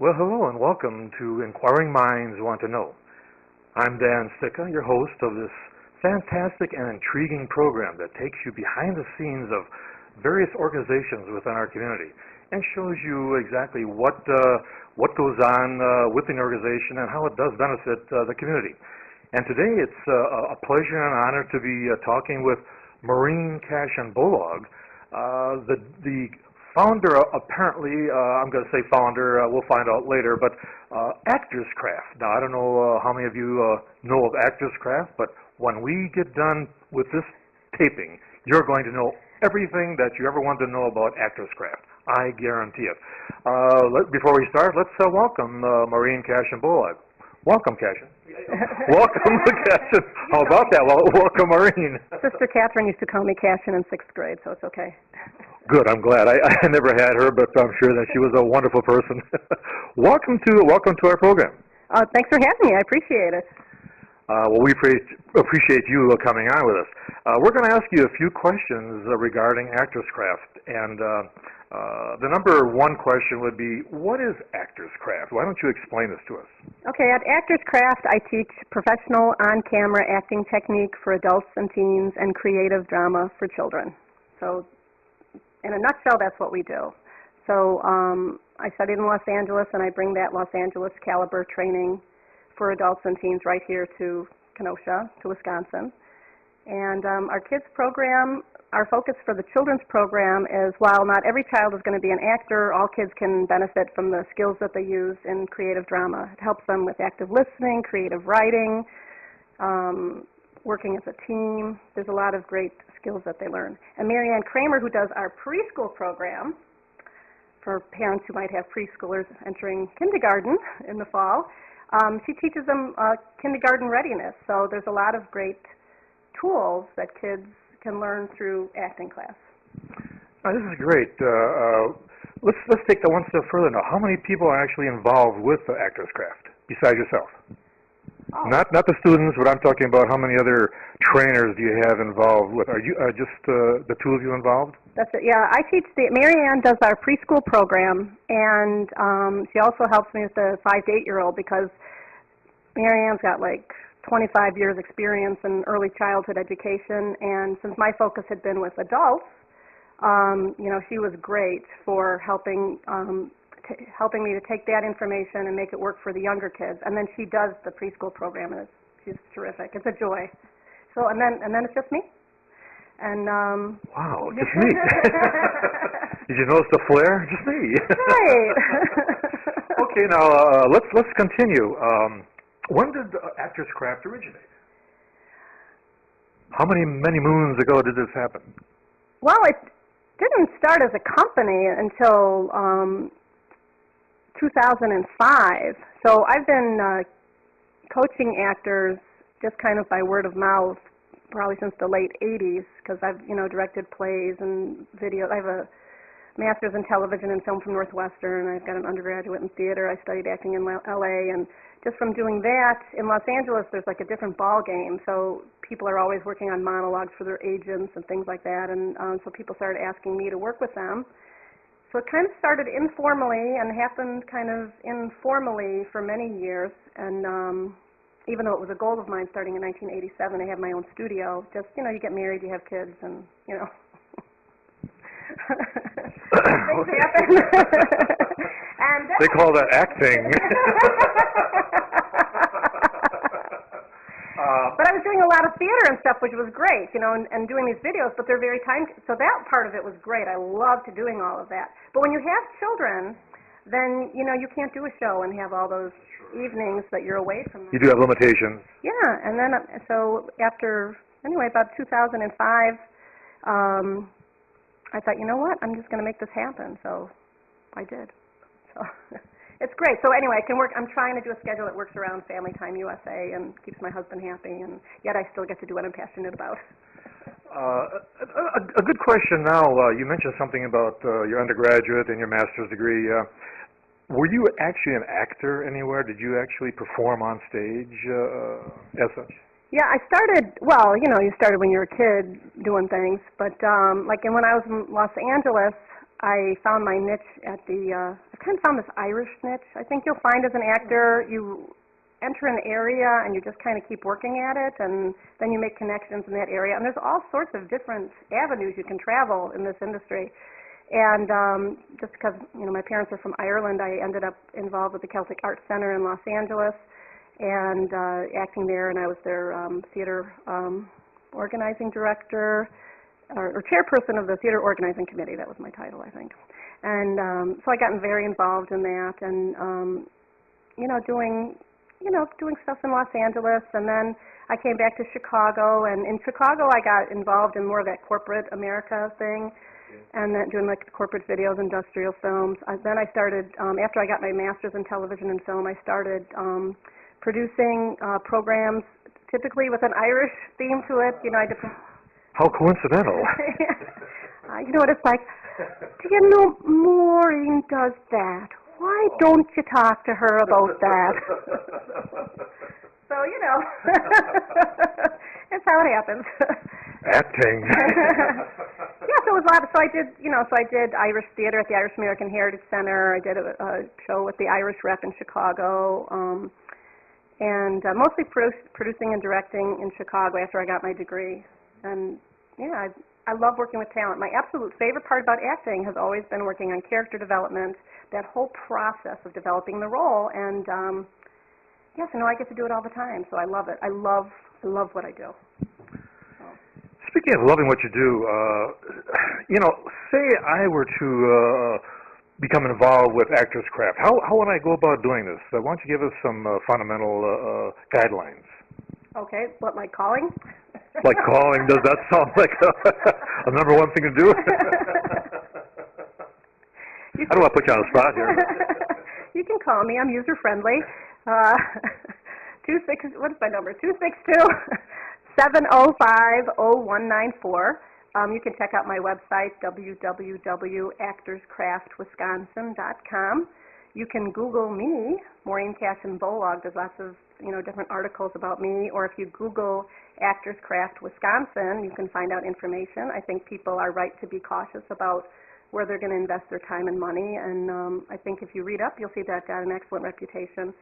Well, hello and welcome to Inquiring Minds Want to Know. I'm Dan Stitka, your host of this fantastic and intriguing program that takes you behind the scenes of various organizations within our community and shows you exactly what goes on within the organization and how it does benefit the community. And today it's a pleasure and honor to be talking with Maureen Cashin Bolog, the founder, apparently, I'm going to say founder, we'll find out later, but Actors Craft. Now, I don't know how many of you know of Actors Craft, but when we get done with this taping, you're going to know everything that you ever wanted to know about Actors Craft. I guarantee it. Before we start, let's welcome Maureen Cashin Bolog. Welcome, Cashin. Welcome, Cashin. How about that? Well, welcome, Maureen. Sister Catherine used to call me Cashin in 6th grade, so it's okay. Good. I'm glad. I never had her, but I'm sure that she was a wonderful person. Welcome to our program. Thanks for having me. I appreciate it. Well, we appreciate you coming on with us. We're going to ask you a few questions regarding Actors Craft, and the number one question would be, what is Actors Craft? Why don't you explain this to us? Okay, at Actors Craft, I teach professional on-camera acting technique for adults and teens and creative drama for children. So, in a nutshell, that's what we do. So, I studied in Los Angeles, and I bring that Los Angeles caliber training for adults and teens right here to Kenosha, to Wisconsin. And our kids program, our focus for the children's program is, while not every child is going to be an actor, all kids can benefit from the skills that they use in creative drama. It helps them with active listening, creative writing, working as a team. There's a lot of great skills that they learn. And Mariann Kramer, who does our preschool program for parents who might have preschoolers entering kindergarten in the fall, she teaches them kindergarten readiness. So there's a lot of great tools that kids can learn through acting class. This is great. Let's take that one step further now. How many people are actually involved with the Actors Craft besides yourself? Oh. Not the students, but I'm talking about how many other trainers do you have involved with? Are you just the two of you involved? That's it. Yeah, I teach Mariann does our preschool program, and she also helps me with the 5 to 8-year-old because Mariann's got like 25 years experience in early childhood education, and since my focus had been with adults, she was great for helping me to take that information and make it work for the younger kids. And then she does the preschool program, and she's terrific. It's a joy. So and then it's just me. And wow, just me. Did you notice the flair? Just me. Right. Okay, now let's continue. When did Actors Craft originate? How many moons ago did this happen? Well, it didn't start as a company until 2005. So I've been coaching actors just kind of by word of mouth probably since the late 80s because I've directed plays and videos. I have a master's in television and film from Northwestern. I've got an undergraduate in theater. I studied acting in LA, and just from doing that, in Los Angeles, there's like a different ball game. So people are always working on monologues for their agents and things like that, and so people started asking me to work with them. So it kind of started informally and happened kind of informally for many years, and even though it was a goal of mine starting in 1987, I have my own studio. Just, you get married, you have kids, and, things happen. And they call that acting. But I was doing a lot of theater and stuff, which was great, and doing these videos, but they're very so that part of it was great. I loved doing all of that. But when you have children, then, you can't do a show and have all those evenings that you're away from them. You do have limitations. Yeah, and then, so after, about 2005, I thought, you know what, I'm just going to make this happen, so I did. So it's great. So anyway, I can work. I'm trying to do a schedule that works around Family Time USA and keeps my husband happy, and yet I still get to do what I'm passionate about. A good question now. You mentioned something about your undergraduate and your master's degree. Were you actually an actor anywhere? Did you actually perform on stage as such? Yeah, I started, well, you started when you were a kid doing things, but when I was in Los Angeles, I found my niche at the kind of found this Irish niche. I think you'll find as an actor, you enter an area and you just kind of keep working at it, and then you make connections in that area. And there's all sorts of different avenues you can travel in this industry. And just because, my parents are from Ireland, I ended up involved with the Celtic Arts Center in Los Angeles and acting there, and I was their theater organizing director, or chairperson of the theater organizing committee. That was my title, I think. And so I got very involved in that, and doing stuff in Los Angeles. And then I came back to Chicago, and in Chicago I got involved in more of that corporate America thing, and then doing like corporate videos, industrial films. Then I started, after I got my master's in television and film, I started producing programs, typically with an Irish theme to it. How coincidental. You know what it's like? Do you know Maureen does that? Why don't you talk to her about that? So, that's how it happens. Acting. Yeah, so it was a lot. So I did Irish theater at the Irish American Heritage Center. I did a show with the Irish Rep in Chicago, and mostly producing and directing in Chicago after I got my degree. And yeah, I love working with talent. My absolute favorite part about acting has always been working on character development, that whole process of developing the role. And yes, I get to do it all the time, so I love it. I love what I do. Speaking of loving what you do, say I were to become involved with Actors Craft. How would I go about doing this? Why don't you give us some fundamental guidelines? Okay, what, like calling? Like calling? Does that sound like a number one thing to do? I don't want to put you on the spot here. You can call me. I'm user friendly. what is my number? 262-705-0194. You can check out my website, www.actorscraftwisconsin.com. You can Google me, Maureen Cashin Bolog. There's lots of different articles about me. Or if you Google Actors Craft Wisconsin, you can find out information. I think people are right to be cautious about where they're going to invest their time and money. And I think if you read up, you'll see that I've got an excellent reputation.